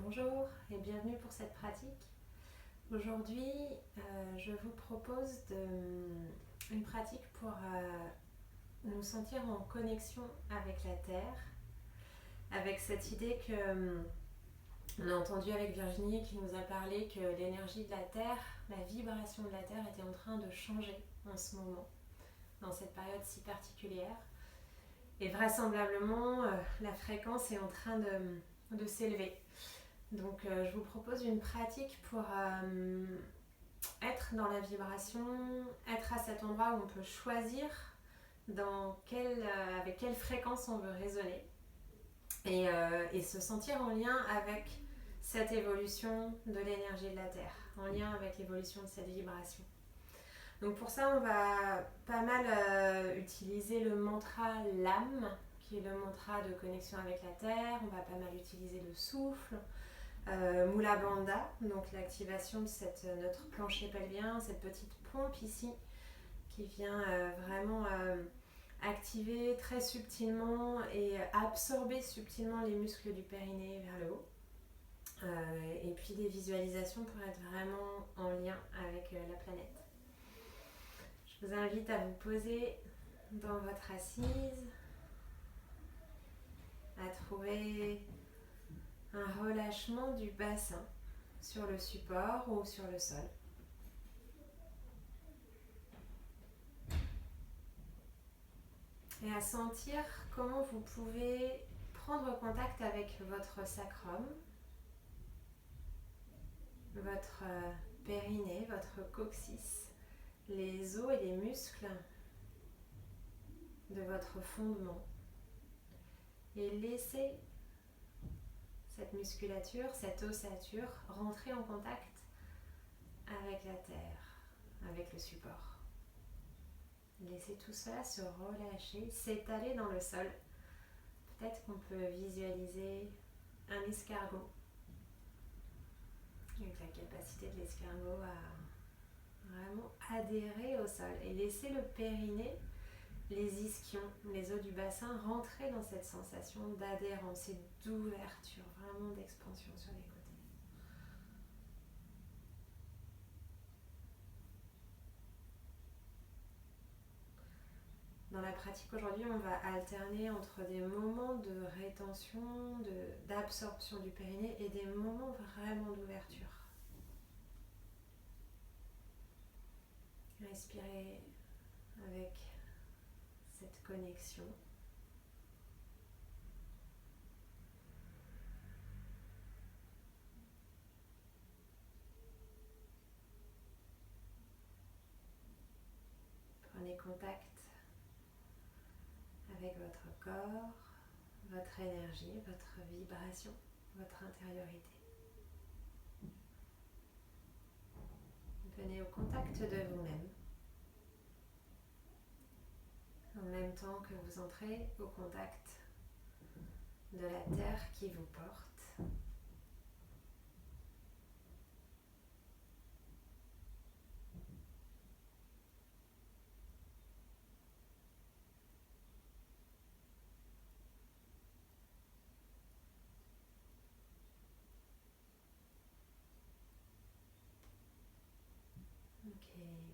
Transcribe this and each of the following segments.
Bonjour et bienvenue pour cette pratique. Aujourd'hui, je vous propose une pratique pour nous sentir en connexion avec la Terre, avec cette idée que on a entendu avec Virginie qui nous a parlé que l'énergie de la Terre, la vibration de la Terre était en train de changer en ce moment, dans cette période si particulière. Et vraisemblablement, la fréquence est en train de s'élever. Donc je vous propose une pratique pour être dans la vibration, être à cet endroit où on peut choisir avec quelle fréquence on veut résonner et se sentir en lien avec cette évolution de l'énergie de la Terre, en lien avec l'évolution de cette vibration. Donc pour ça, on va pas mal utiliser le mantra LAM, qui est le mantra de connexion avec la Terre. On va pas mal utiliser le souffle. Mula Bandha, donc l'activation de notre plancher pelvien, cette petite pompe ici qui vient vraiment activer très subtilement et absorber subtilement les muscles du périnée vers le haut. Et puis des visualisations pour être vraiment en lien avec la planète. Je vous invite à vous poser dans votre assise, à trouver un relâchement du bassin sur le support ou sur le sol. Et à sentir comment vous pouvez prendre contact avec votre sacrum, votre périnée, votre coccyx, les os et les muscles de votre fondement. Et laisser cette musculature, cette ossature rentrer en contact avec la terre, avec le support. Laissez tout cela se relâcher, s'étaler dans le sol. Peut-être qu'on peut visualiser un escargot, avec la capacité de l'escargot à vraiment adhérer au sol et laisser le périnée, les ischions, les os du bassin rentrer dans cette sensation d'adhérence et d'ouverture, vraiment d'expansion sur les côtés. Dans la pratique aujourd'hui, on va alterner entre des moments de rétention, d'absorption du périnée et des moments vraiment d'ouverture. Respirez avec cette connexion. Prenez contact avec votre corps, votre énergie, votre vibration, votre intériorité. Venez au contact de vous-même, en même temps que vous entrez au contact de la terre qui vous porte.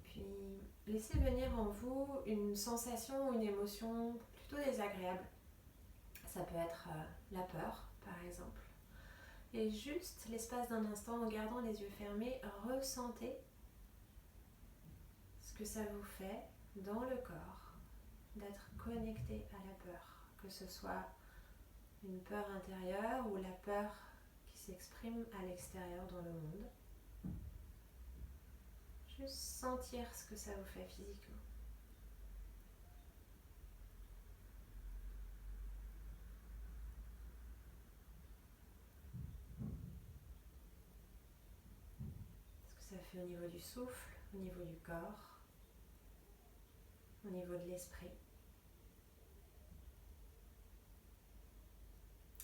Puis laissez venir en vous une sensation ou une émotion plutôt désagréable. Ça peut être la peur, par exemple. Et juste l'espace d'un instant, en gardant les yeux fermés, ressentez ce que ça vous fait dans le corps d'être connecté à la peur, que ce soit une peur intérieure ou la peur qui s'exprime à l'extérieur dans le monde. Juste sentir ce que ça vous fait physiquement. Ce que ça fait au niveau du souffle, au niveau du corps, au niveau de l'esprit.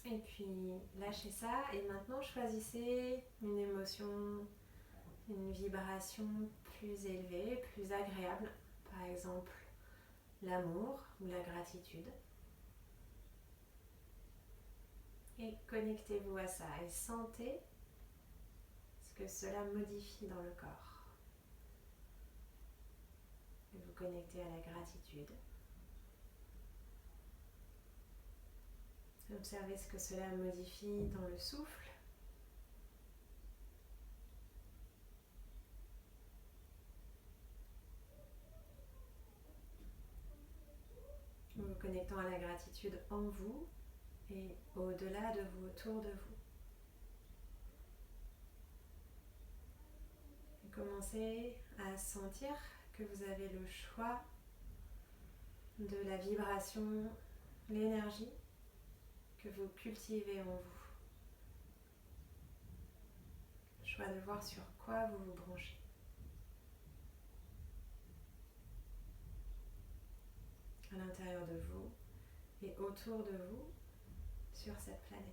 Et puis lâchez ça et maintenant choisissez une émotion, une vibration plus élevée, plus agréable. Par exemple, l'amour ou la gratitude. Et connectez-vous à ça et sentez ce que cela modifie dans le corps. Et vous connectez à la gratitude. Observez ce que cela modifie dans le souffle. Vous vous connectant à la gratitude en vous et au-delà de vous, autour de vous. Et commencez à sentir que vous avez le choix de la vibration, l'énergie que vous cultivez en vous. Le choix de voir sur quoi vous vous branchez. À l'intérieur de vous et autour de vous sur cette planète.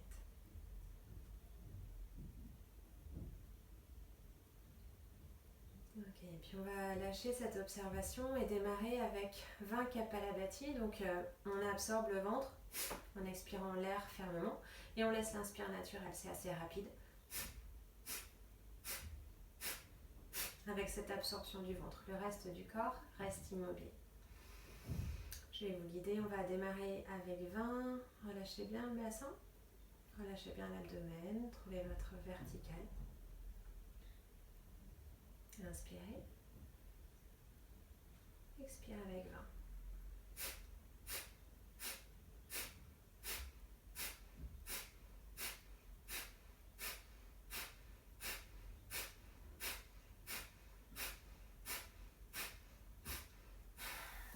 Ok, et puis on va lâcher cette observation et démarrer avec 20 Kapalabhati. Donc on absorbe le ventre en expirant l'air fermement et on laisse l'inspire naturel, c'est assez rapide. Avec cette absorption du ventre, le reste du corps reste immobile. Je vais vous guider, on va démarrer avec 20. Relâchez bien le bassin, relâchez bien l'abdomen, trouvez votre verticale. Inspirez. Expirez avec 20.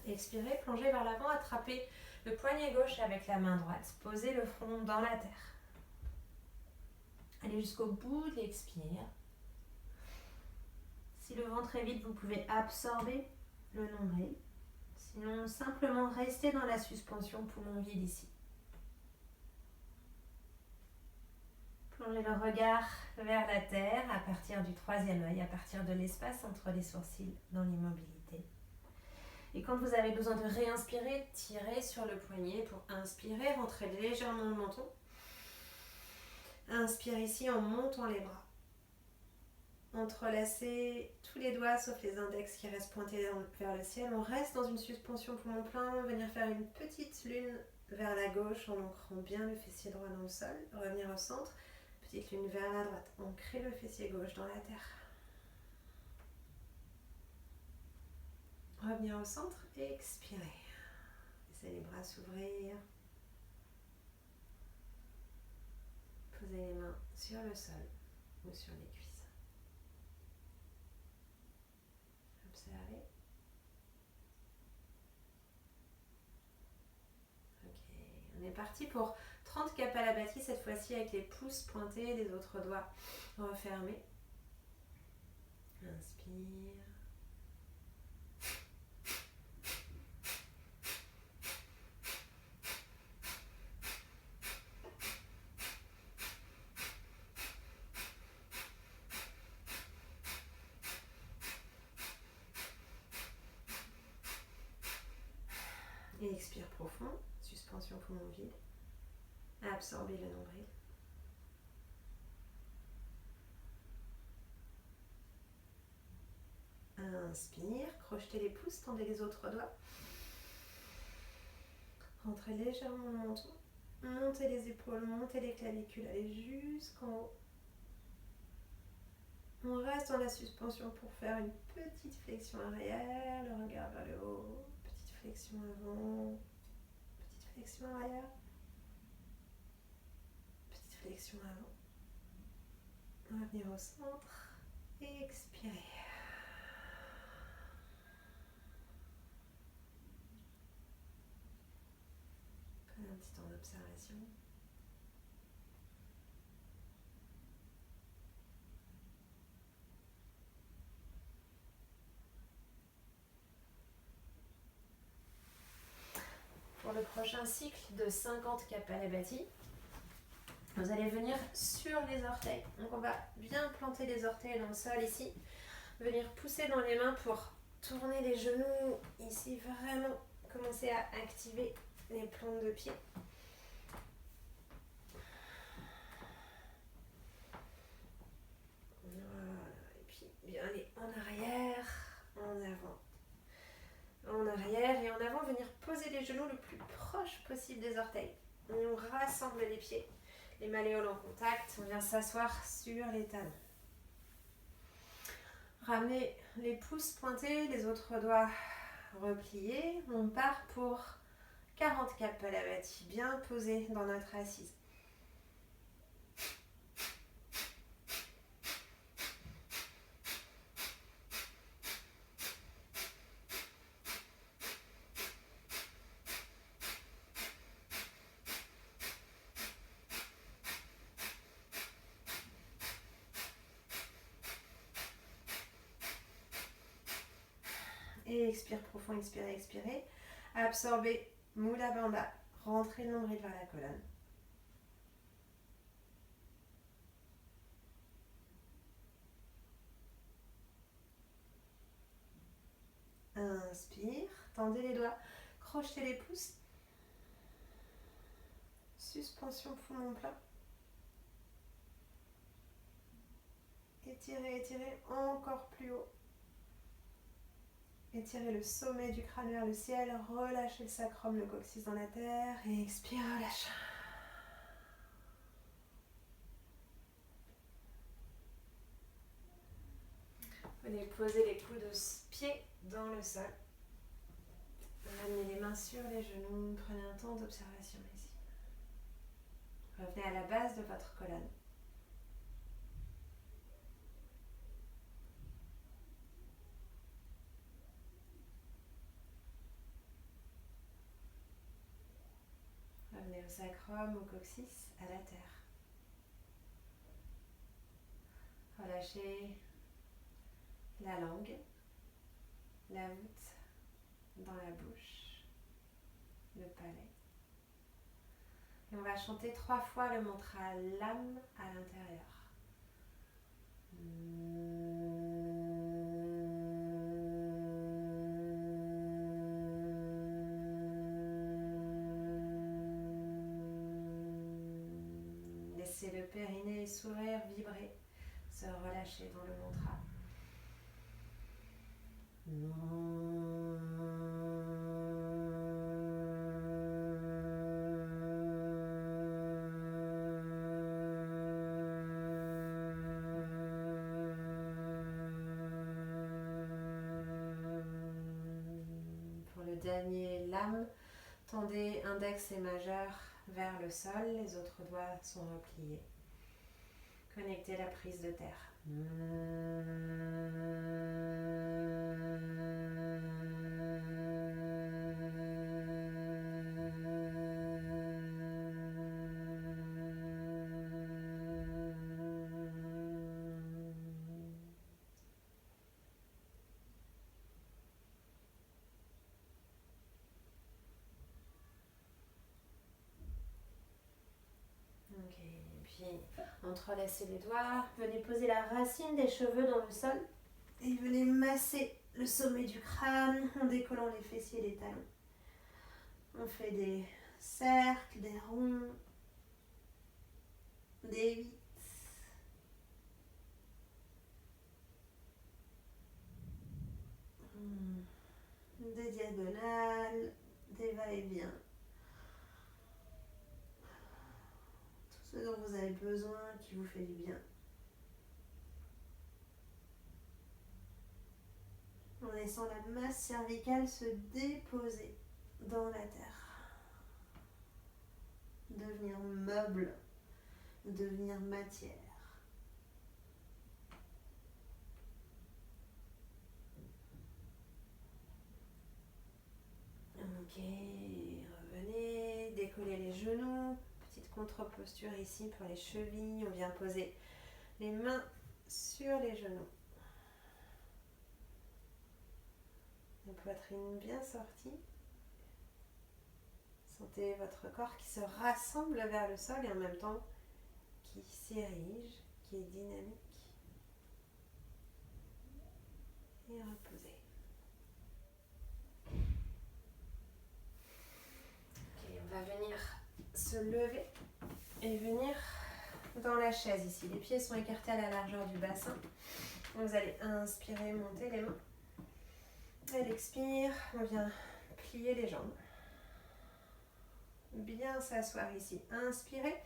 Expirez, plongez vers l'avant, attrapez le poignet gauche avec la main droite, posez le front dans la terre. Allez jusqu'au bout de l'expire. Si le ventre est vide, vous pouvez absorber le nombril. Sinon, simplement restez dans la suspension poumon vide ici. Plongez le regard vers la terre à partir du troisième œil, à partir de l'espace entre les sourcils dans l'immobilité. Et quand vous avez besoin de réinspirer, tirez sur le poignet pour inspirer, rentrez légèrement le menton. Inspire ici en montant les bras. Entrelacez tous les doigts sauf les index qui restent pointés vers le ciel. On reste dans une suspension poumon plein. Venir faire une petite lune vers la gauche en ancrant bien le fessier droit dans le sol. Revenir au centre. Petite lune vers la droite. Ancrez le fessier gauche dans la terre. Revenir au centre et expirez. Laissez les bras s'ouvrir. Posez les mains sur le sol ou sur les cuisses. Observez. Ok, on est parti pour 30 Kapalabhati cette fois-ci avec les pouces pointés, les autres doigts refermés. Inspire. Et expire profond, suspension poumon vide. Absorbez le nombril. Inspire, crochetez les pouces, tendez les autres doigts. Rentrez légèrement le menton. Montez les épaules, montez les clavicules, allez jusqu'en haut. On reste dans la suspension pour faire une petite flexion arrière, le regard vers le haut. Petite flexion avant, petite flexion arrière, petite flexion avant. Revenir au centre et expirer. Prenez un petit temps d'observation. Pour le prochain cycle de 50 Kapalabhati, vous allez venir sur les orteils. Donc on va bien planter les orteils dans le sol ici. Venir pousser dans les mains pour tourner les genoux ici. Vraiment commencer à activer les plantes de pied. Voilà. Et puis bien aller en arrière, en avant. En arrière et en avant, venir poser les genoux le plus proche possible des orteils. Et on rassemble les pieds, les malléoles en contact. On vient s'asseoir sur les talons. Ramenez les pouces pointés, les autres doigts repliés. On part pour 40 Kapalabhati, bien posé dans notre assise. Et expire profond, expirez, expirez. Absorbez Mula Bandha. Rentrez le nombril vers la colonne. Inspire, tendez les doigts, crochetez les pouces. Suspension poumon plein. Étirez, étirez encore plus haut. Étirez le sommet du crâne vers le ciel, relâchez le sacrum, le coccyx dans la terre et expire, relâche. Venez poser les coudes de pied dans le sol. Ramenez les mains sur les genoux, prenez un temps d'observation ici. Revenez à la base de votre colonne. Revenez au sacrum, au coccyx, à la terre. Relâchez la langue, la voûte dans la bouche, le palais. Et on va chanter 3 fois le mantra LAM à l'intérieur. Laissez le périnée s'ouvrir, vibrer, se relâcher dans le mantra. Pour le dernier LAM, tendez index et majeur vers le sol, les autres doigts sont repliés. Connectez la prise de terre. Ok, et puis entrelacez les doigts, venez poser la racine des cheveux dans le sol et venez masser le sommet du crâne en décollant les fessiers et les talons. On fait des cercles, des ronds, des 8. Des diagonales, des va-et-vient. Tout ce dont vous avez besoin, qui vous fait du bien. En laissant la masse cervicale se déposer dans la terre. Devenir meuble, devenir matière. Ok, revenez, décollez les genoux, petite contre-posture ici pour les chevilles, on vient poser les mains sur les genoux. La poitrine bien sortie. Sentez votre corps qui se rassemble vers le sol et en même temps qui s'érige, qui est dynamique. Et reposez. Ok, on va venir se lever et venir dans la chaise ici. Les pieds sont écartés à la largeur du bassin. Vous allez inspirer, monter les mains. Et l'expire, on vient plier les jambes. Bien s'asseoir ici. Inspirez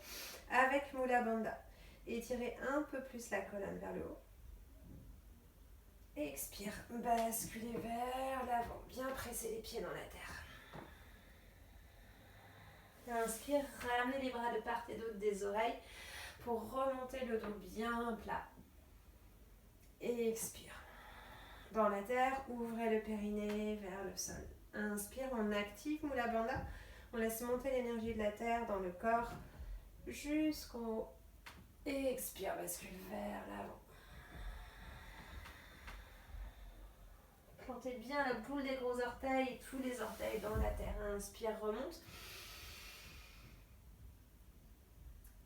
avec Mula Bandha. Étirez un peu plus la colonne vers le haut. Expire, basculez vers l'avant. Bien presser les pieds dans la terre. Inspire, ramenez les bras de part et d'autre des oreilles pour remonter le dos bien plat. Et expire. Dans la terre, ouvrez le périnée vers le sol. Inspire, on active Mula Bandha. On laisse monter l'énergie de la terre dans le corps jusqu'en haut. Et expire, bascule vers l'avant. Plantez bien la boule des gros orteils et tous les orteils dans la terre. Inspire, remonte.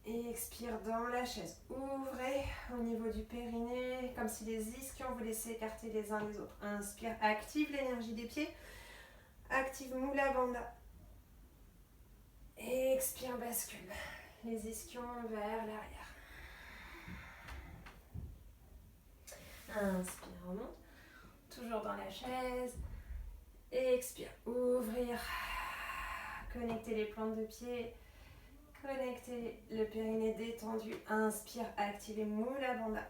Et expire dans la chaise. Ouvrez au niveau du périnée, comme si les ischions vous laissez écarter les uns les autres. Inspire, active l'énergie des pieds. Active Mula Bandha. Et expire, bascule. Les ischions vers l'arrière. Inspire, remonte. Toujours dans la chaise. Et expire, ouvrir. Connectez les plantes de pied. Connectez le périnée détendu. Inspire, activez Mula Bandha.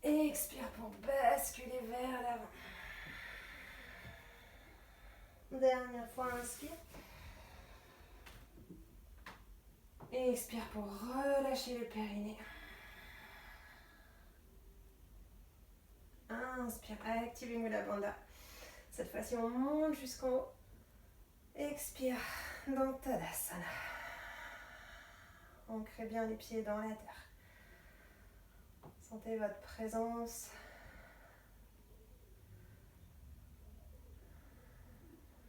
Et expire pour basculer vers l'avant. Dernière fois, inspire. Et expire pour relâcher le périnée. Inspire, activez Mula Bandha. Cette fois-ci, on monte jusqu'en haut. Expire dans Tadasana. Ancrez bien les pieds dans la terre. Sentez votre présence.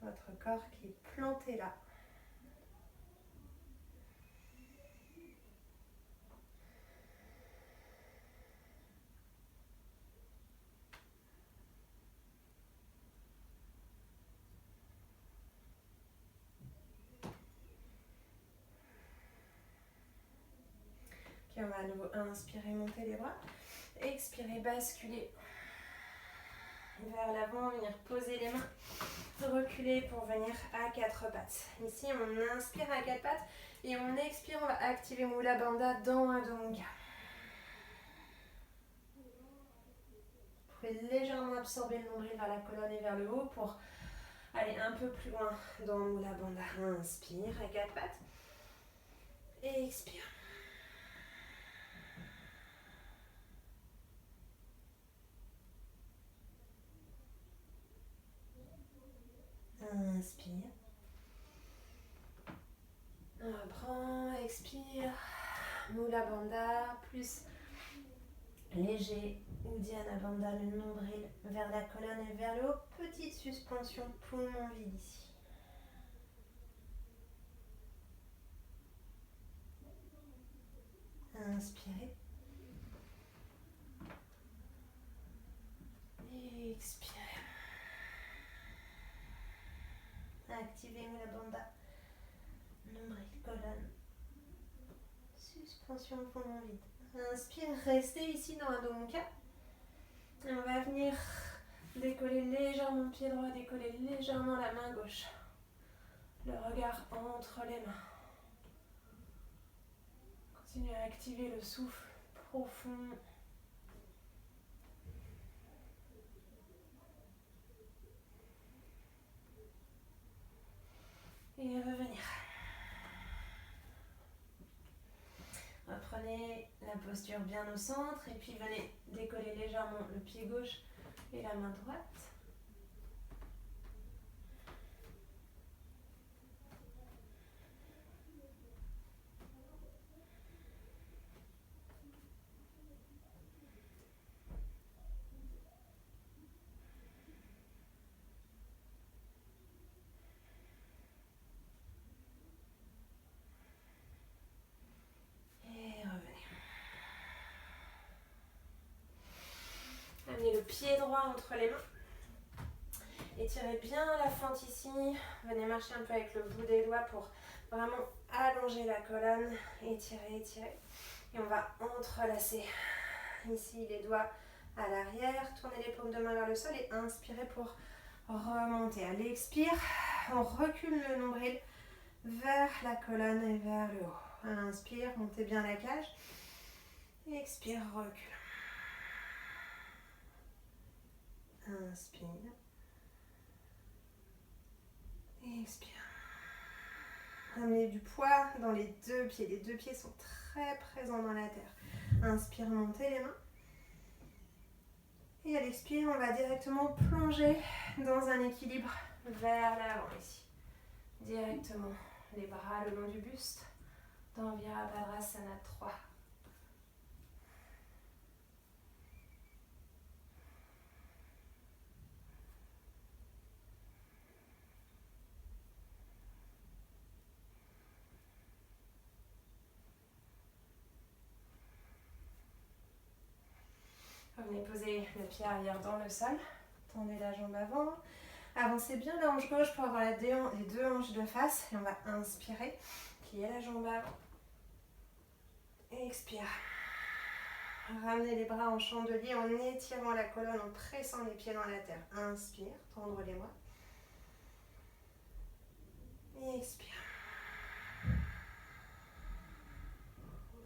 Votre corps qui est planté là. Puis on va à nouveau inspirer, monter les bras. Expirer, basculer vers l'avant, venir poser les mains. Reculer pour venir à quatre pattes. Ici, on inspire à quatre pattes et on expire, on va activer Mula Bandha dans Adho Mukha. Vous pouvez légèrement absorber le nombril vers la colonne et vers le haut pour aller un peu plus loin dans Mula Bandha. Inspire à quatre pattes et expire. Inspire. Reprends, expire. Mula Bandha, plus léger. Uddiyana Bandha, le nombril vers la colonne et vers le haut. Petite suspension, poumon vide ici. Inspirez. Et expirez. Activez Mula Bandha. Nombril, colonne. Suspension, poumon vide. Inspire, restez ici dans Adho Mukha. Et on va venir décoller légèrement le pied droit, décoller légèrement la main gauche. Le regard entre les mains. Continuez à activer le souffle profond. Et revenir. Reprenez la posture bien au centre et puis venez décoller légèrement le pied gauche et la main droite. Amenez le pied droit entre les mains. Étirez bien la fente ici. Venez marcher un peu avec le bout des doigts pour vraiment allonger la colonne. Étirez, étirez. Et on va entrelacer ici les doigts à l'arrière. Tournez les paumes de main vers le sol et inspirez pour remonter. À l'expire, on recule le nombril vers la colonne et vers le haut. Inspire, montez bien la cage. Expire, recule. Inspire. Expire. Amenez du poids dans les deux pieds. Les deux pieds sont très présents dans la terre. Inspire, montez les mains. Et à l'expire, on va directement plonger dans un équilibre vers l'avant ici. Directement les bras le long du buste dans Virabhadrasana 3. Venez poser le pied arrière dans le sol. Tendez la jambe avant. Avancez bien la hanche gauche pour avoir les deux hanches de face. Et on va inspirer. Pliez la jambe avant. Expire. Ramenez les bras en chandelier en étirant la colonne, en pressant les pieds dans la terre. Inspire, tendre les bras. Expire.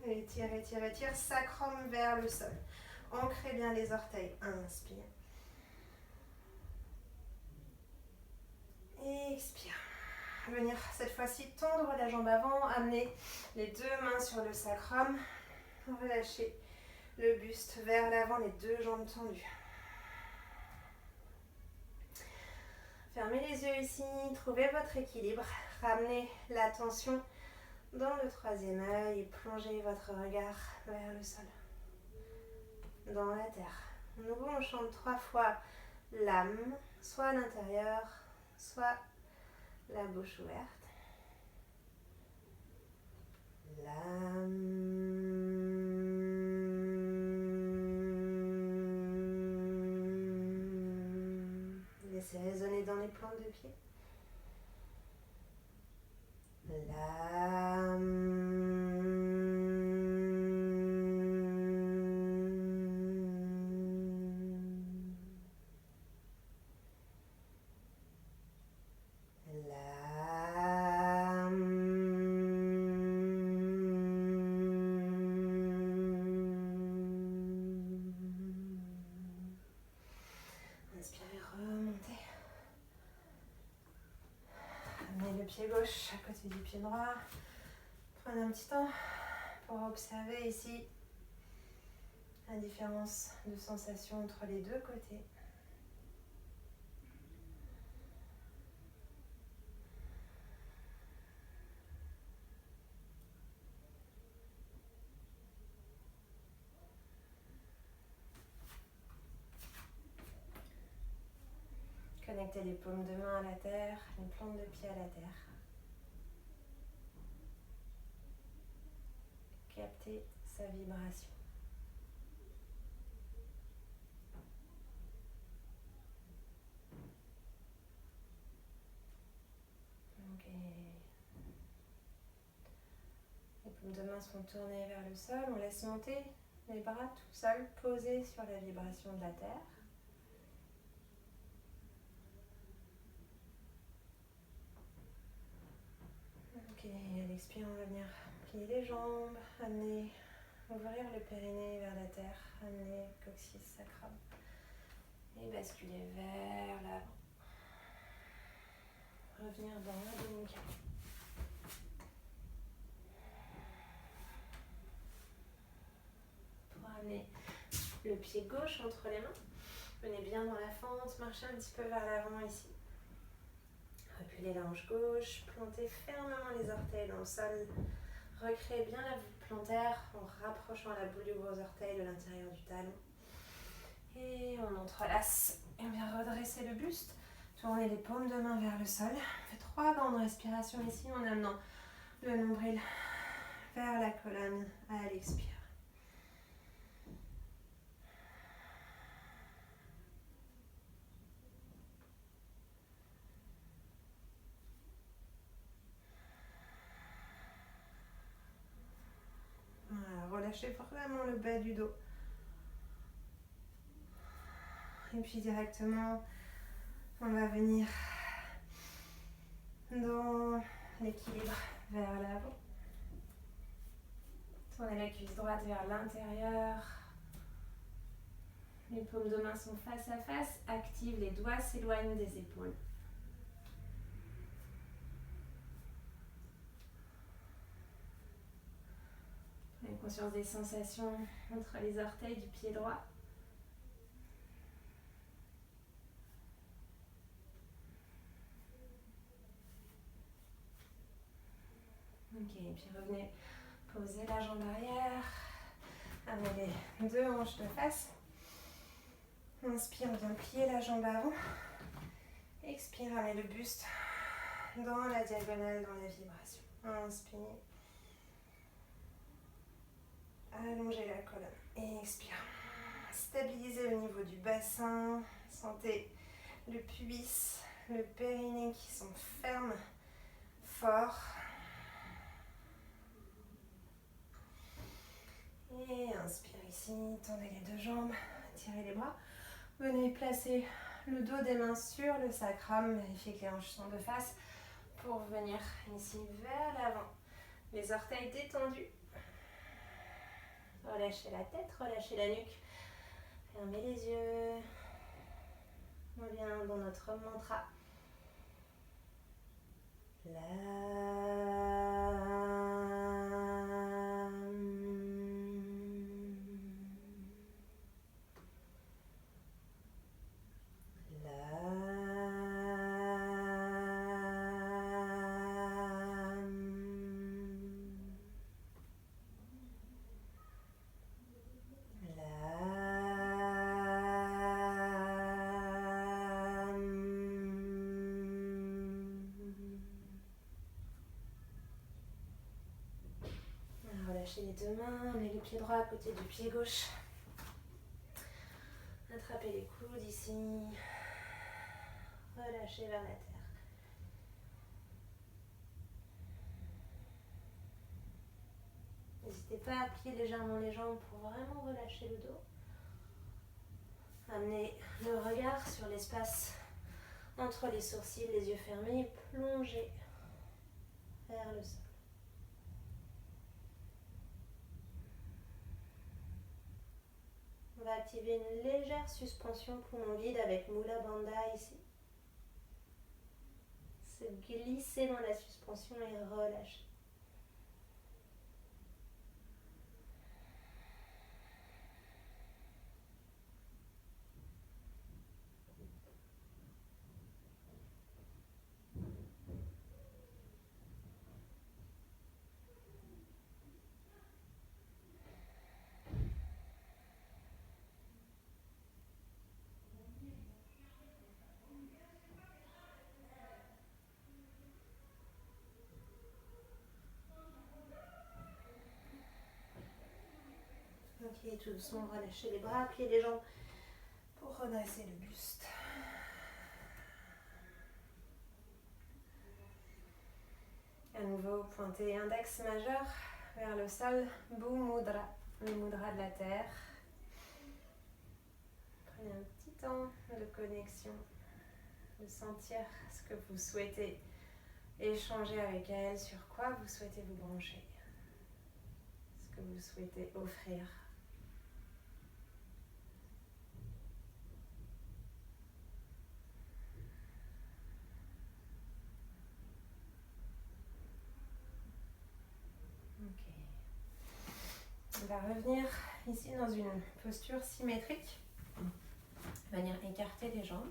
Étire, étire, étire. Sacrum vers le sol. Ancrez bien les orteils. Inspire. Expire. Venir cette fois-ci tendre la jambe avant. Amener les deux mains sur le sacrum. Relâchez le buste vers l'avant, les deux jambes tendues. Fermez les yeux ici. Trouvez votre équilibre. Ramenez l'attention dans le troisième œil et plongez votre regard vers le sol. Dans la terre. Nouveau, on chante 3 fois l'âme, soit à l'intérieur, soit la bouche ouverte. L'âme. Laissez résonner dans les plantes de pied. L'âme. Pied gauche à côté du pied droit. Prenez un petit temps pour observer ici la différence de sensation entre les deux côtés. Connectez les paumes de main à la terre, les plantes de pied à la terre. Captez sa vibration. Okay. Les paumes de main sont tournées vers le sol. On laisse monter les bras tout seuls, posés sur la vibration de la terre. Ok, à l'expire, on va venir plier les jambes, amener, ouvrir le périnée vers la terre, amener coccyx sacrum et basculer vers l'avant. Revenir dans la demi-carré. Pour amener le pied gauche entre les mains, venez bien dans la fente, marchez un petit peu vers l'avant ici. Reculez la hanche gauche, plantez fermement les orteils dans le sol. Recréez bien la voûte plantaire en rapprochant la boule du gros orteil de l'intérieur du talon. Et on entrelace et on vient redresser le buste. Tournez les paumes de main vers le sol. On fait 3 grandes respirations ici en amenant le nombril vers la colonne à l'expire. relâchez vraiment le bas du dos. Et puis directement, on va venir dans l'équilibre vers l'avant. Tournez la cuisse droite vers l'intérieur. Les paumes de main sont face à face. Active, les doigts s'éloignent des épaules. Prenez conscience des sensations entre les orteils du pied droit. Ok, et puis revenez poser la jambe arrière. Amenez les deux hanches de face. Inspire, on vient plier la jambe avant. Expire, amenez le buste dans la diagonale, dans la vibration. Inspire. Allongez la colonne. Et expire. Stabilisez au niveau du bassin. Sentez le pubis, le périnée qui sont fermes, forts. Et inspire ici, tendez les deux jambes, tirez les bras. Venez placer le dos des mains sur le sacrum, vérifiez que les hanches sont de face pour venir ici vers l'avant. Les orteils détendus. Relâchez la tête, relâchez la nuque. Fermez les yeux. On revient dans notre mantra. Relâchez les deux mains, mettez le pied droit à côté du pied gauche. Attrapez les coudes ici. Relâchez vers la terre. N'hésitez pas à plier légèrement les jambes pour vraiment relâcher le dos. Amenez le regard sur l'espace entre les sourcils, les yeux fermés, plongez vers le sol. On va activer une légère suspension poumon vide avec Mula Bandha ici. Se glisser dans la suspension et relâcher. Ok, tout doucement, relâchez les bras, pliez les jambes pour redresser le buste. À nouveau, pointez index majeur vers le sol, Bhu Mudra, le mudra de la terre. Prenez un petit temps de connexion, de sentir ce que vous souhaitez échanger avec elle, sur quoi vous souhaitez vous brancher, ce que vous souhaitez offrir. On va revenir ici dans une posture symétrique. Venir écarter les jambes.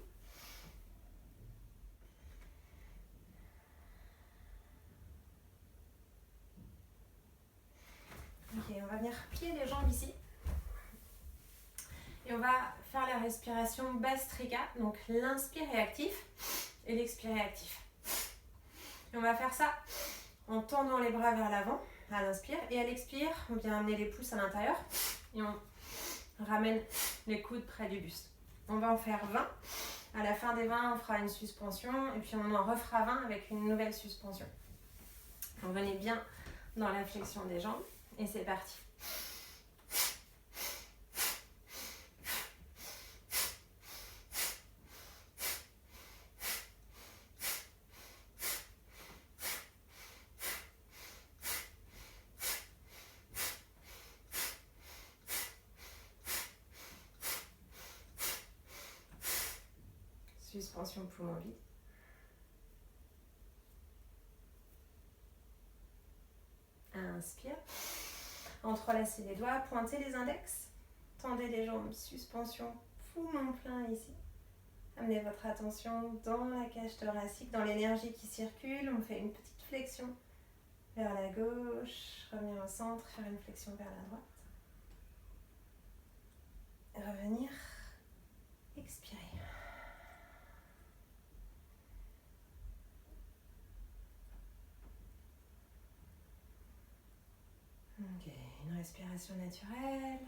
Ok, on va venir plier les jambes ici. Et on va faire la respiration Bhastrika. Donc l'inspire est actif et l'expire est actif. Et on va faire ça en tendant les bras vers l'avant à l'inspire. Et à l'expire, on vient amener les pouces à l'intérieur. Et on ramène les coudes près du buste. On va en faire 20. À la fin des 20, on fera une suspension. Et puis on en refera 20 avec une nouvelle suspension. Donc venez bien dans la flexion des jambes. Et c'est parti. Suspension poumon vide. Inspire. Entrelacez les doigts, pointez les index. Tendez les jambes, suspension poumon plein ici. Amenez votre attention dans la cage thoracique, dans l'énergie qui circule. On fait une petite flexion vers la gauche, revenir au centre, faire une flexion vers la droite. Revenir, expirer. Ok, une respiration naturelle.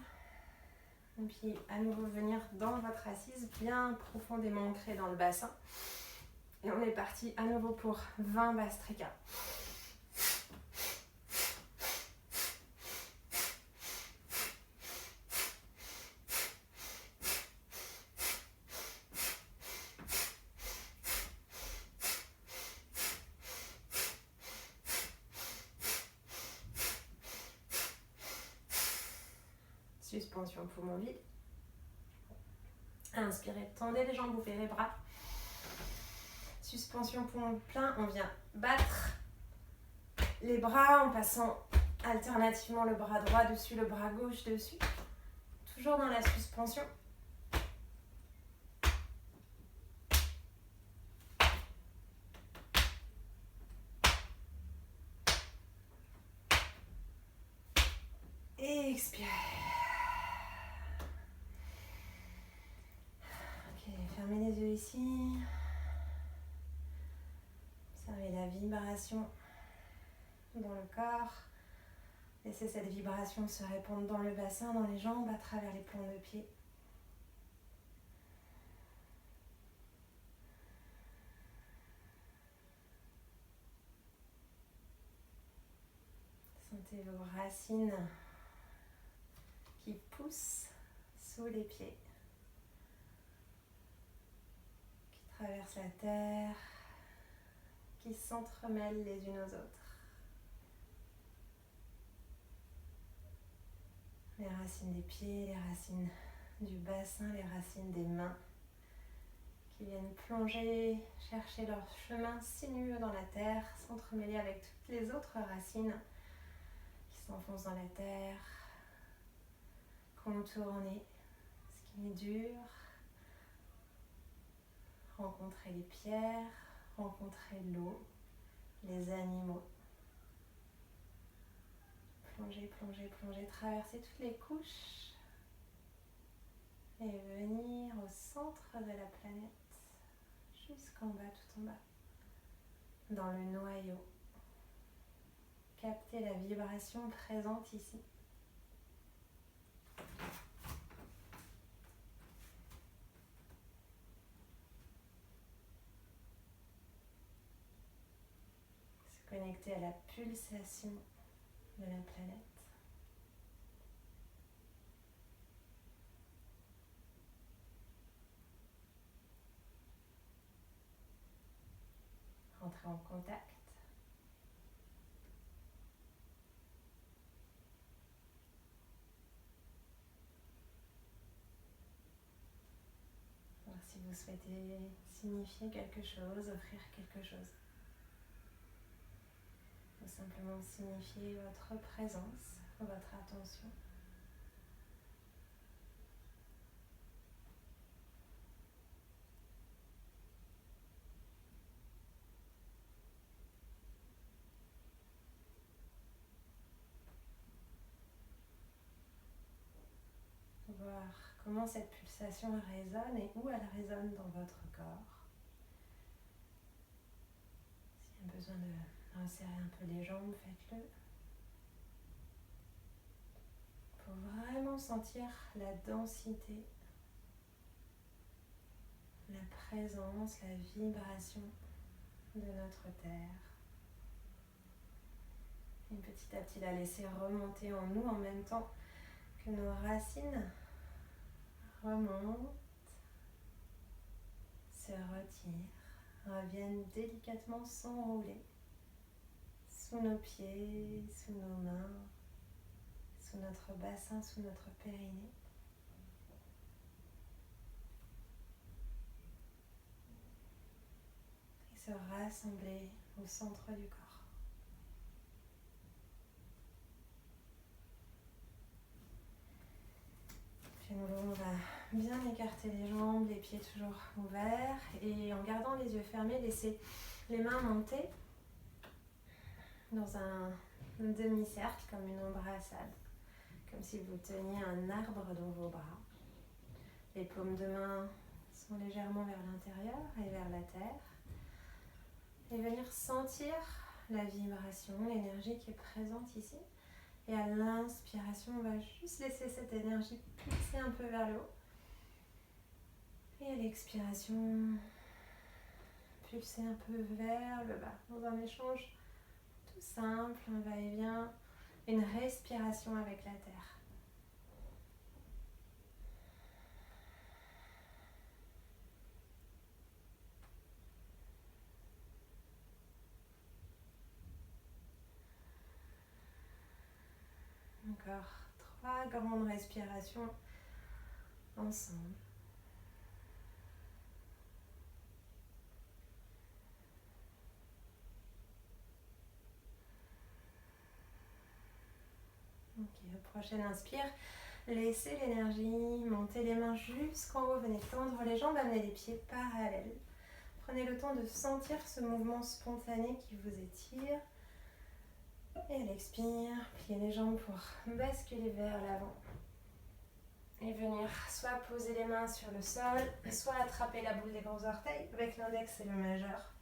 Et puis à nouveau venir dans votre assise, bien profondément ancrée dans le bassin. Et on est parti à nouveau pour 20 Bhastrika. Suspension poumon vide. Inspirez, tendez les jambes, ouvrez les bras. Suspension poumon plein, on vient battre les bras en passant alternativement le bras droit dessus, le bras gauche dessus. Toujours dans la suspension. Et expirez. Ok, fermez les yeux ici. Observez la vibration dans le corps. Laissez cette vibration se répandre dans le bassin, dans les jambes, à travers les plombs de pied. Sentez vos racines qui poussent sous les pieds, qui traversent la terre, qui s'entremêlent les unes aux autres. Les racines des pieds, les racines du bassin, les racines des mains qui viennent plonger, chercher leur chemin sinueux dans la terre, s'entremêler avec toutes les autres racines qui s'enfoncent dans la terre, contourner ce qui est dur, rencontrer les pierres, rencontrer l'eau, les animaux. Plonger, plonger, plonger, traverser toutes les couches et venir au centre de la planète, jusqu'en bas, tout en bas, dans le noyau. Captez la vibration présente ici. Se connecter à la pulsation de la planète. Rentrer en contact. Alors, si vous souhaitez signifier quelque chose, offrir quelque chose. Ou simplement signifier votre présence, votre attention. Voir comment cette pulsation résonne et où elle résonne dans votre corps. S'il y a besoin de resserrer un peu les jambes, faites-le. Pour vraiment sentir la densité, la présence, la vibration de notre terre. Et petit à petit la laisser remonter en nous en même temps que nos racines remontent, se retirent, reviennent délicatement s'enrouler sous nos pieds, sous nos mains, sous notre bassin, sous notre périnée. se rassembler au centre du corps. Puis on va bien écarter les jambes, les pieds toujours ouverts et en gardant les yeux fermés, laissez les mains monter dans un demi-cercle comme une embrassade, comme si vous teniez un arbre dans vos bras. Les paumes de main sont légèrement vers l'intérieur et vers la terre. Et venir sentir la vibration, l'énergie qui est présente ici. Et à l'inspiration, on va juste laisser cette énergie pulser un peu vers le haut. Et à l'expiration, pulser un peu vers le bas. Dans un échange tout simple, un va-et-vient, une respiration avec la terre. Encore 3 grandes respirations ensemble. Ok, prochaine inspire. Laissez l'énergie monter les mains jusqu'en haut. Venez tendre les jambes, amenez les pieds parallèles. Prenez le temps de sentir ce mouvement spontané qui vous étire. Et à l'expire, pliez les jambes pour basculer vers l'avant. Et venir soit poser les mains sur le sol, soit attraper la boule des grands orteils avec l'index et le majeur.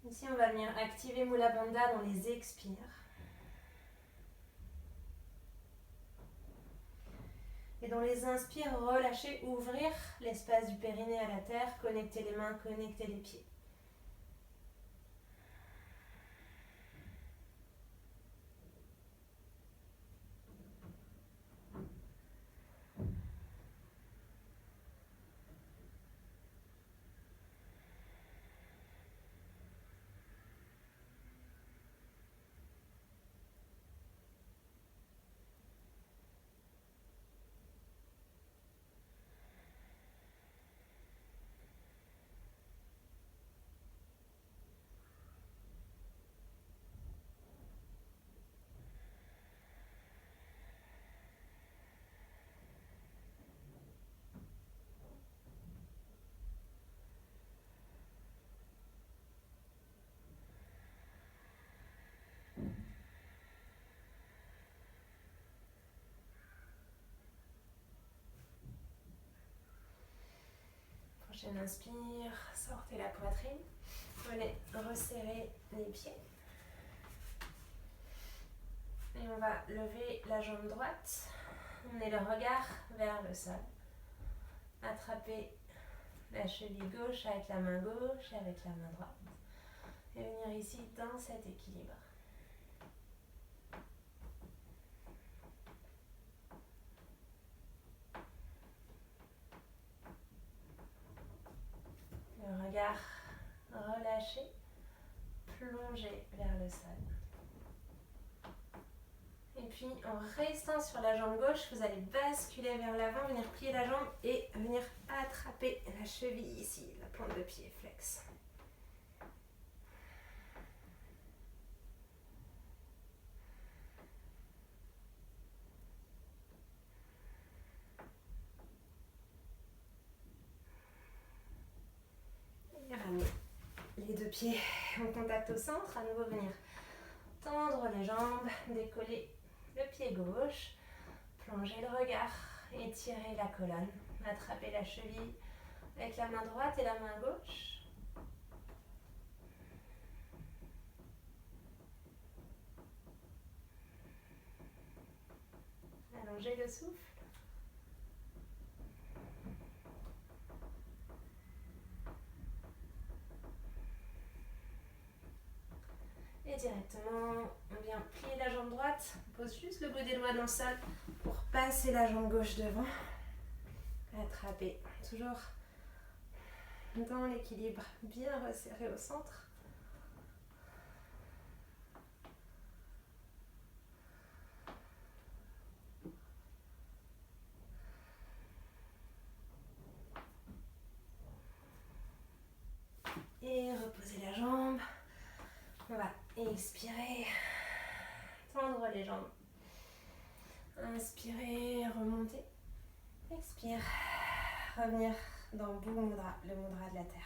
Ici, on va venir activer Mula Bandha dans les expires. Et dans les inspires, relâchez, ouvrir l'espace du périnée à la terre, connectez les mains, connectez les pieds. Prochaine inspire, sortez la poitrine. Venez resserrer les pieds. Et on va lever la jambe droite. Emmenez le regard vers le sol. Attrapez la cheville gauche avec la main gauche et avec la main droite. Et venir ici dans cet équilibre. Le regard relâché, plongé vers le sol. Et puis en restant sur la jambe gauche, vous allez basculer vers l'avant, venir plier la jambe et venir attraper la cheville ici, la pointe de pied flex. Et ramener les deux pieds en contact au centre, à nouveau venir tendre les jambes, décoller le pied gauche, plonger le regard, étirer la colonne, attraper la cheville avec la main droite et la main gauche. Allongez le souffle. Et directement, on vient plier la jambe droite, on pose juste le bout des doigts dans le sol pour passer la jambe gauche devant. Attraper, toujours dans l'équilibre, bien resserré au centre. On va expirer, tendre les jambes. Inspirez, remontez. Expire, revenir dans Bhu Mudra, le mudra de la terre.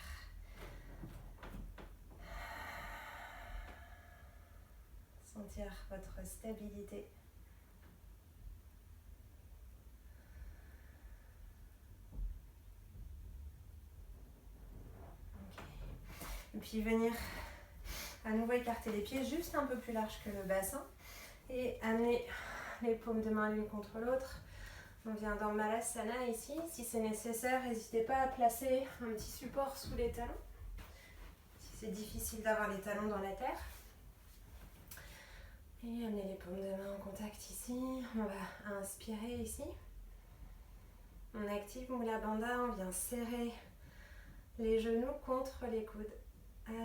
Sentir votre stabilité. Okay. Et puis venir à nouveau écarter les pieds juste un peu plus large que le bassin et amener les paumes de main l'une contre l'autre. On vient dans Malasana ici. Si c'est nécessaire, n'hésitez pas à placer un petit support sous les talons. Si c'est difficile d'avoir les talons dans la terre. Et amenez les paumes de main en contact ici. On va inspirer ici. On active Mula Bandha. On vient serrer les genoux contre les coudes.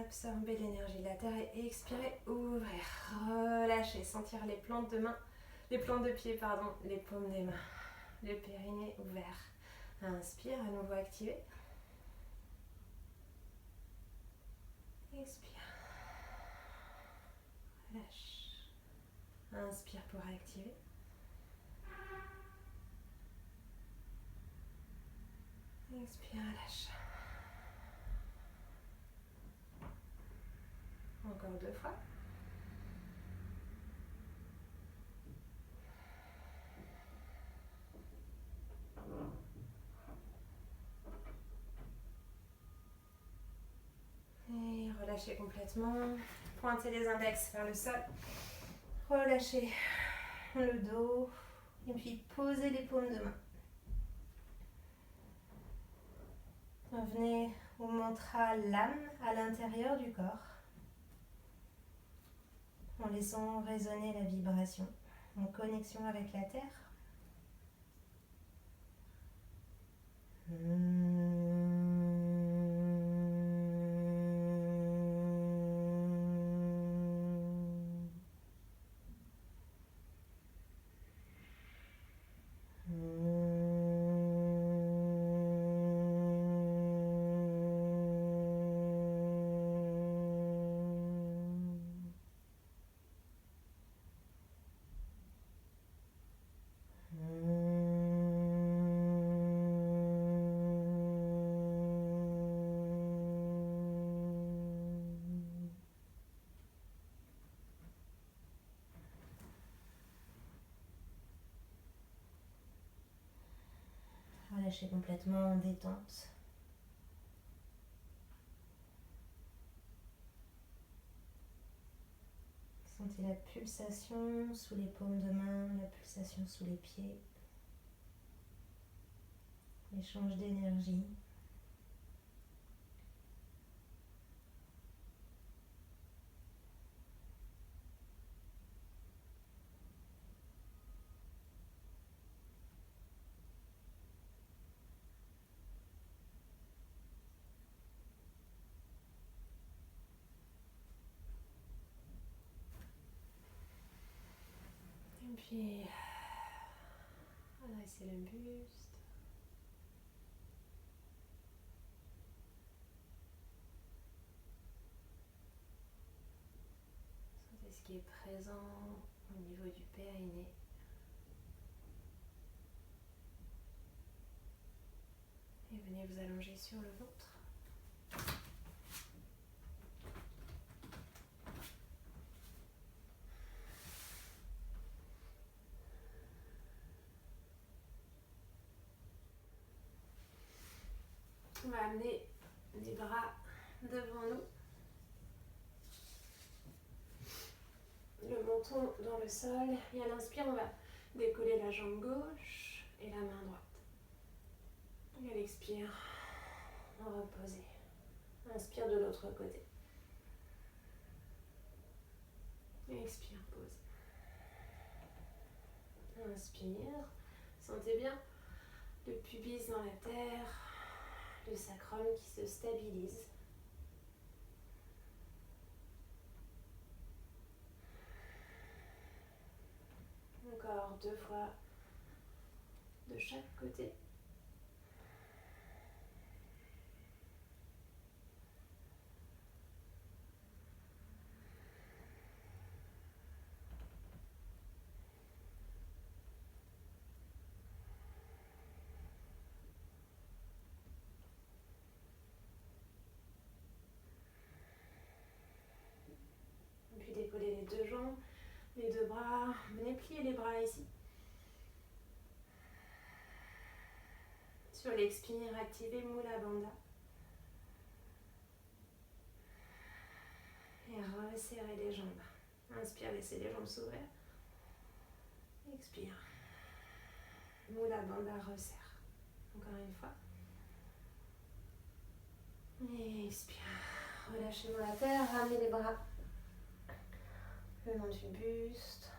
Absorber l'énergie de la terre et expirer, ouvrir, relâcher, sentir les plantes de main, les plantes de pied, pardon, les paumes des mains, le périnée ouvert. Inspire, à nouveau activé. Expire. Relâche. Inspire pour activer. Expire, relâche. Encore 2 fois. Et relâchez complètement. Pointez les index vers le sol. Relâchez le dos. Et puis posez les paumes de main. Venez au mantra l'âme à l'intérieur du corps. En laissant résonner la vibration, en connexion avec la terre. Relâchez complètement en détente. Sentez la pulsation sous les paumes de main, la pulsation sous les pieds. Échange d'énergie. Et puis, redressez le buste. Sentez ce qui est présent au niveau du périnée. Et venez vous allonger sur le ventre. On va amener les bras devant nous. Le menton dans le sol. Et à l'inspire, on va décoller la jambe gauche et la main droite. Et à l'expire, reposer. Inspire de l'autre côté. Et expire, pose. Inspire. Sentez bien le pubis dans la terre, le sacrum qui se stabilise. Encore 2 fois de chaque côté. Les deux bras, venez plier les bras ici. Sur l'expire, activez Mula Bandha. Et resserrez les jambes. Inspire, laissez les jambes s'ouvrir. Expire. Mula Bandha resserre. Encore une fois. Et expire. Relâchez dans la terre, ramenez les bras le long du buste.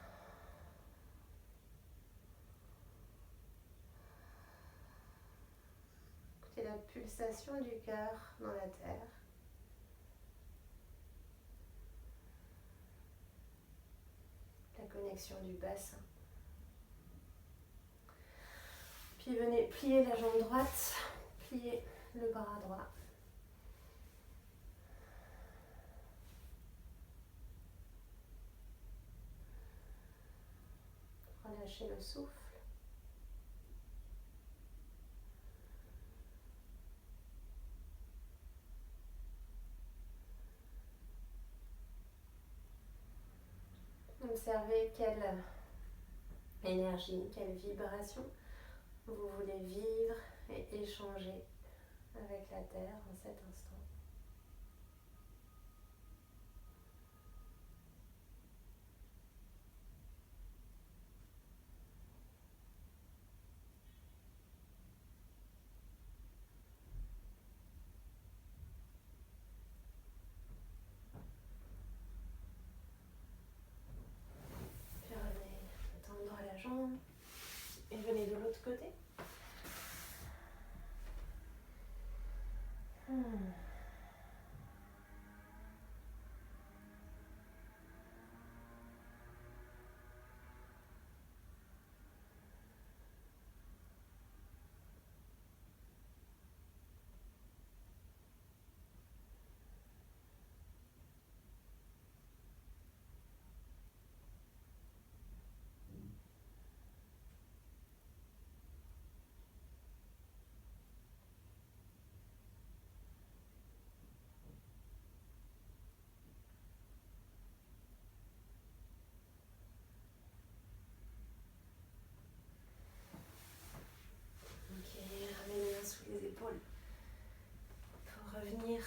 Écoutez la pulsation du cœur dans la terre. La connexion du bassin. Puis venez plier la jambe droite, plier le bras droit. Relâchez le souffle. Observez quelle énergie, quelle vibration vous voulez vivre et échanger avec la terre en cet instant. Puis revenez tendre la jambe et venez de l'autre côté. Ok, ramenez les mains sous les épaules. Pour revenir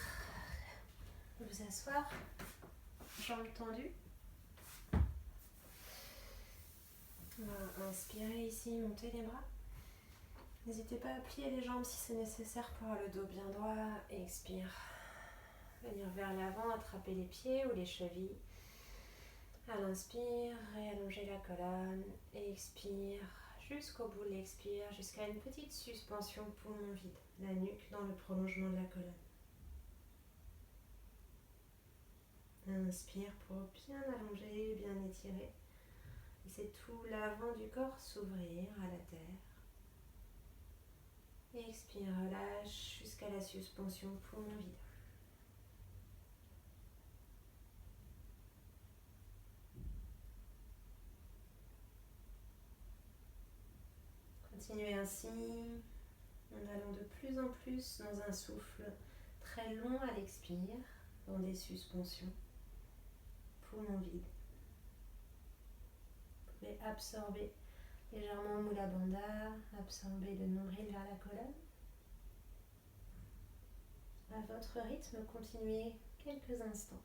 vous asseoir, jambes tendues. On va inspirer ici, monter les bras. N'hésitez pas à plier les jambes si c'est nécessaire pour avoir le dos bien droit. Expire. Venir vers l'avant, attraper les pieds ou les chevilles. À l'inspire, réallonger la colonne. Expire jusqu'au bout de l'expire, jusqu'à une petite suspension poumon vide. La nuque dans le prolongement de la colonne. Inspire pour bien allonger, bien étirer. Laissez tout l'avant du corps s'ouvrir à la terre. Expire, relâche jusqu'à la suspension poumon vide. Continuez ainsi, en allant de plus en plus dans un souffle très long à l'expire, dans des suspensions, poumon vide. Vous pouvez absorber légèrement Mula Bandha, absorber le nombril vers la colonne. À votre rythme, continuez quelques instants.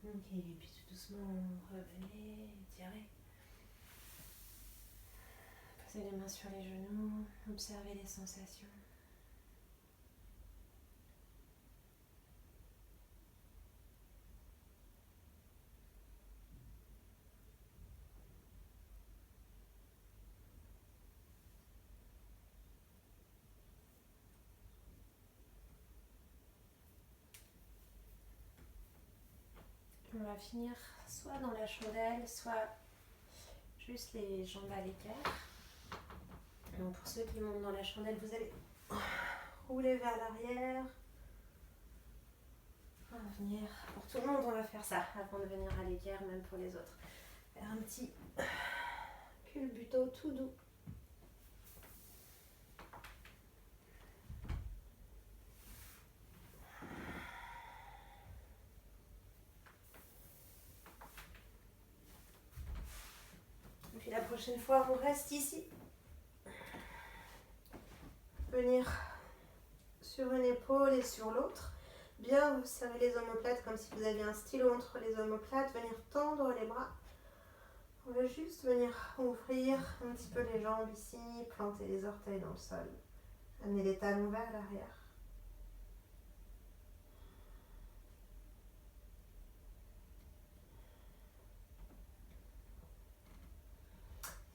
Ok, et puis tout doucement, revenez, étirez. Posez les mains sur les genoux, observez les sensations. On va finir soit dans la chandelle, soit juste les jambes à l'équerre. Donc pour ceux qui montent dans la chandelle, vous allez rouler vers l'arrière. Revenir. Pour tout le monde, on va faire ça avant de venir à l'équerre, même pour les autres. Faire un petit culbuto tout doux. Et puis la prochaine fois, on reste ici. Venir sur une épaule et sur l'autre. Bien serrer les omoplates comme si vous aviez un stylo entre les omoplates. Venir tendre les bras. On va juste venir ouvrir un petit peu les jambes ici. Planter les orteils dans le sol. Amener les talons vers l'arrière.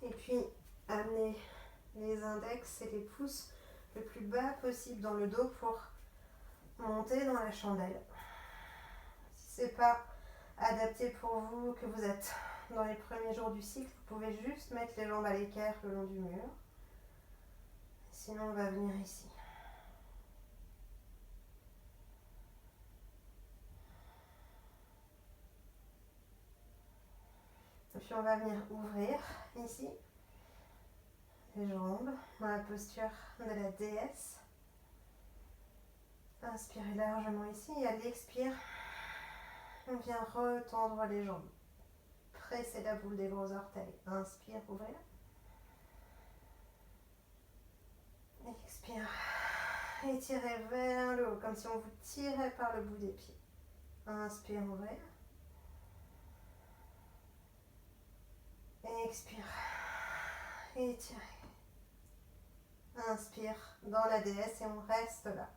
Et puis, amener les index et les pouces le plus bas possible dans le dos pour monter dans la chandelle. Si ce n'est pas adapté pour vous, que vous êtes dans les premiers jours du cycle, vous pouvez juste mettre les jambes à l'équerre le long du mur. Sinon, on va venir ici. Et puis, on va venir ouvrir ici les jambes dans la posture de la déesse. Inspirez largement ici et à l'expire, on vient retendre les jambes. Pressez la boule des gros orteils. Inspire, ouvrez. Expire. Étirez vers le haut, comme si on vous tirait par le bout des pieds. Inspire, ouvrez. Expire. Étirez. Inspire dans la déesse et on reste là.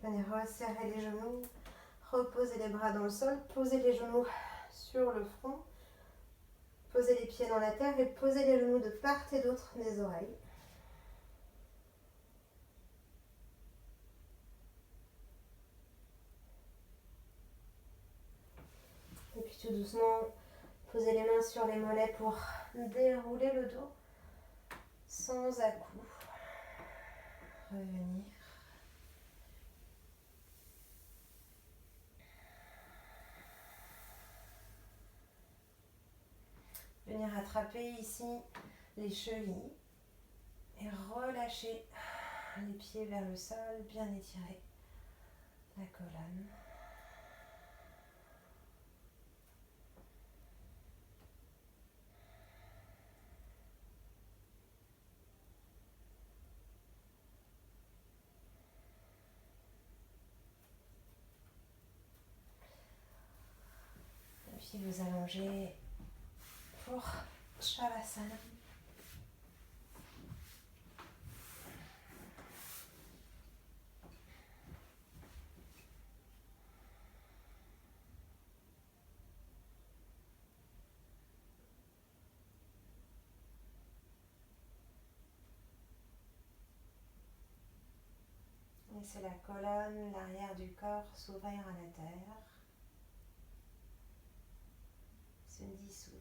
Venez resserrer les genoux, reposez les bras dans le sol, posez les genoux sur le front, posez les pieds dans la terre et posez les genoux de part et d'autre des oreilles. Et puis tout doucement, posez les mains sur les mollets pour dérouler le dos sans à-coups. Revenir. Venir attraper ici les chevilles et relâcher les pieds vers le sol, bien étirer la colonne. Et puis vous allongez pour Shavasana. Laissez la colonne, l'arrière du corps s'ouvrir à la terre, se dissoudre,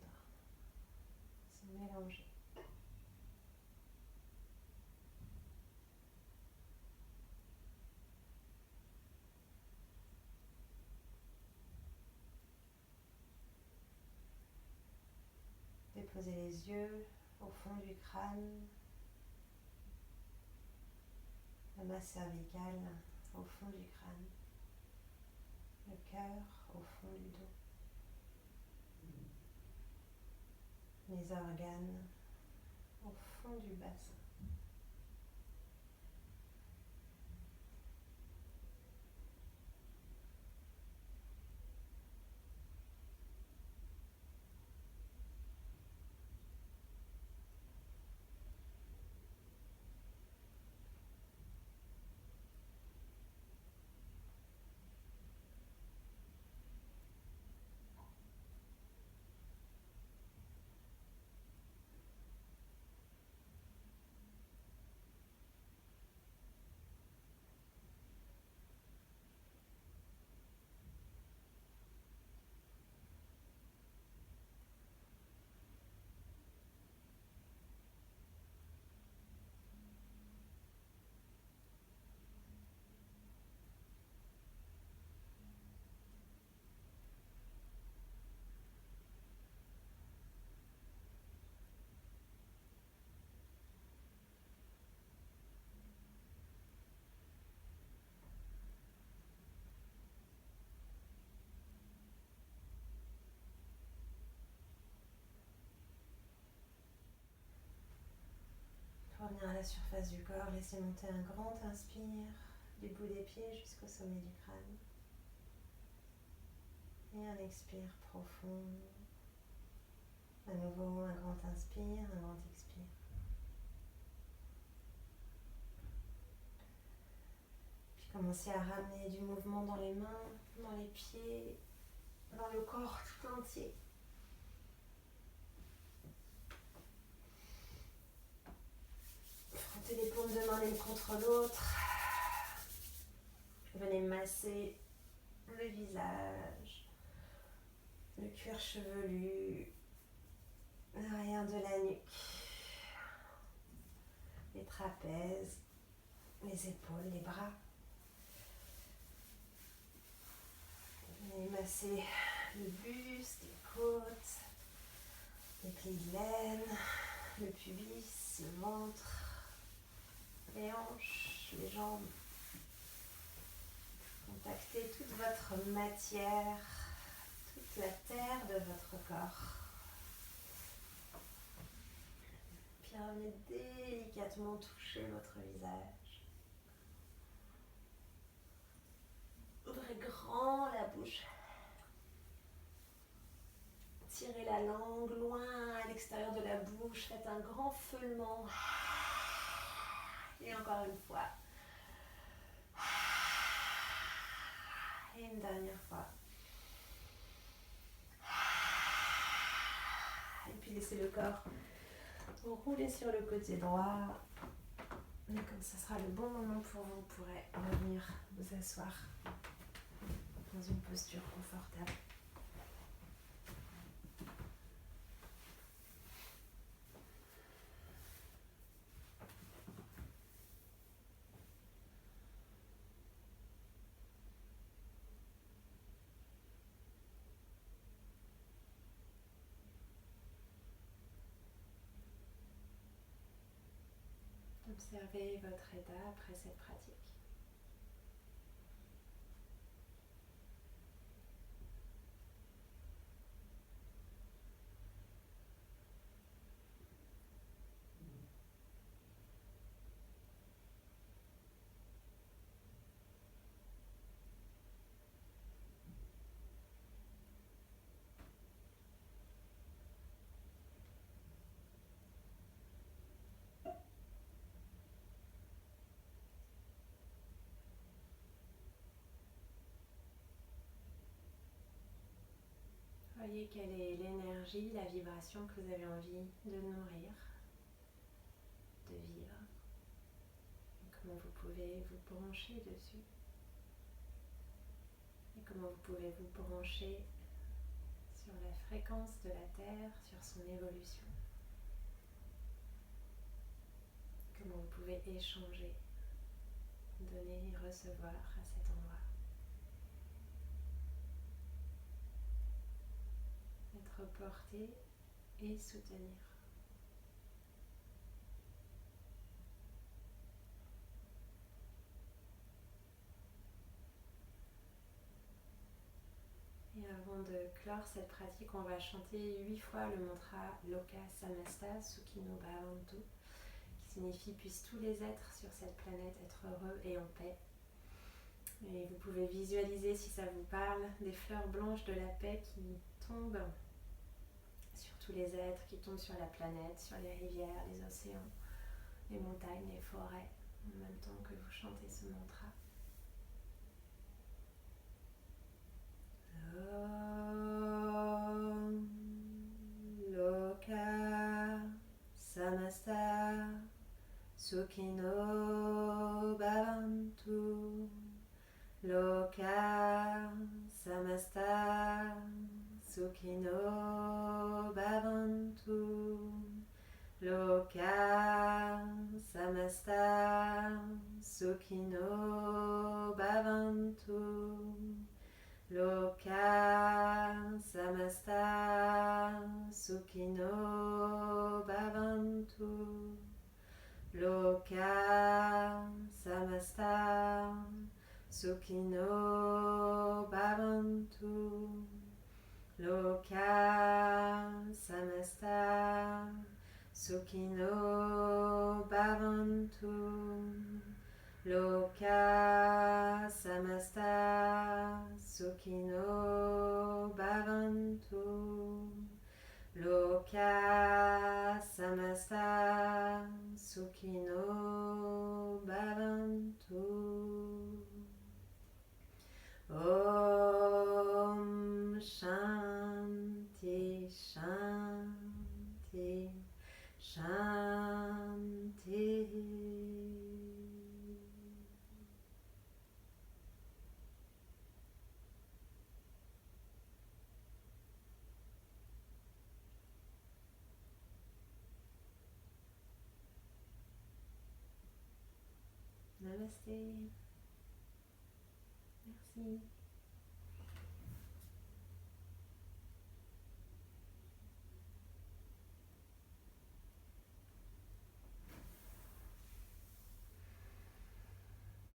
se mélanger. Posez les yeux au fond du crâne, la masse cervicale au fond du crâne, le cœur au fond du dos, les organes au fond du bassin. Pour revenir à la surface du corps, laissez monter un grand inspire du bout des pieds jusqu'au sommet du crâne. Et un expire profond. À nouveau, un grand inspire, un grand expire. Puis commencez à ramener du mouvement dans les mains, dans les pieds, dans le corps tout entier. Frottez les paumes de main l'une contre l'autre. Venez masser le visage, le cuir chevelu, l'arrière de la nuque, les trapèzes, les épaules, les bras. Venez masser le buste, les côtes, les plis de laine, le pubis, le ventre, les hanches, les jambes. Contactez toute votre matière, toute la terre de votre corps. Puis revenez délicatement toucher votre visage. Ouvrez grand la bouche. Tirez la langue loin à l'extérieur de la bouche. Faites un grand feulement. Et encore une fois. Et une dernière fois. Et puis laissez le corps rouler sur le côté droit. Et comme ça sera le bon moment pour vous, vous pourrez revenir vous asseoir dans une posture confortable. Observez votre état après cette pratique. Voyez quelle est l'énergie, la vibration que vous avez envie de nourrir, de vivre. Et comment vous pouvez vous brancher dessus. Et comment vous pouvez vous brancher sur la fréquence de la Terre, sur son évolution. Comment vous pouvez échanger, donner et recevoir à cet endroit. Être porté et soutenir. Et avant de clore cette pratique, on va chanter 8 fois le mantra Loka Samasta Sukhino Bhavantu, qui signifie puissent tous les êtres sur cette planète être heureux et en paix. Et vous pouvez visualiser, si ça vous parle, des fleurs blanches de la paix qui tombent sur tous les êtres, qui tombent sur la planète, sur les rivières, les océans, les montagnes, les forêts, en même temps que vous chantez ce mantra. Om Loka Samasta Sukhino Bhavantu. Loka Samasta Sukhino Bhavantu. Loka Samasta Sukhino Bhavantu. Loka Samasta Sukhino Bhavantu. Loka Samasta Sukhino Bhavantu. Loka Samasta Sukhino Bhavantu. Loka Samasta Sukhino Bhavantu. Loka Samasta Sukhino Bhavantu. Om Shanti Shanti Shanti. Namaste. Merci.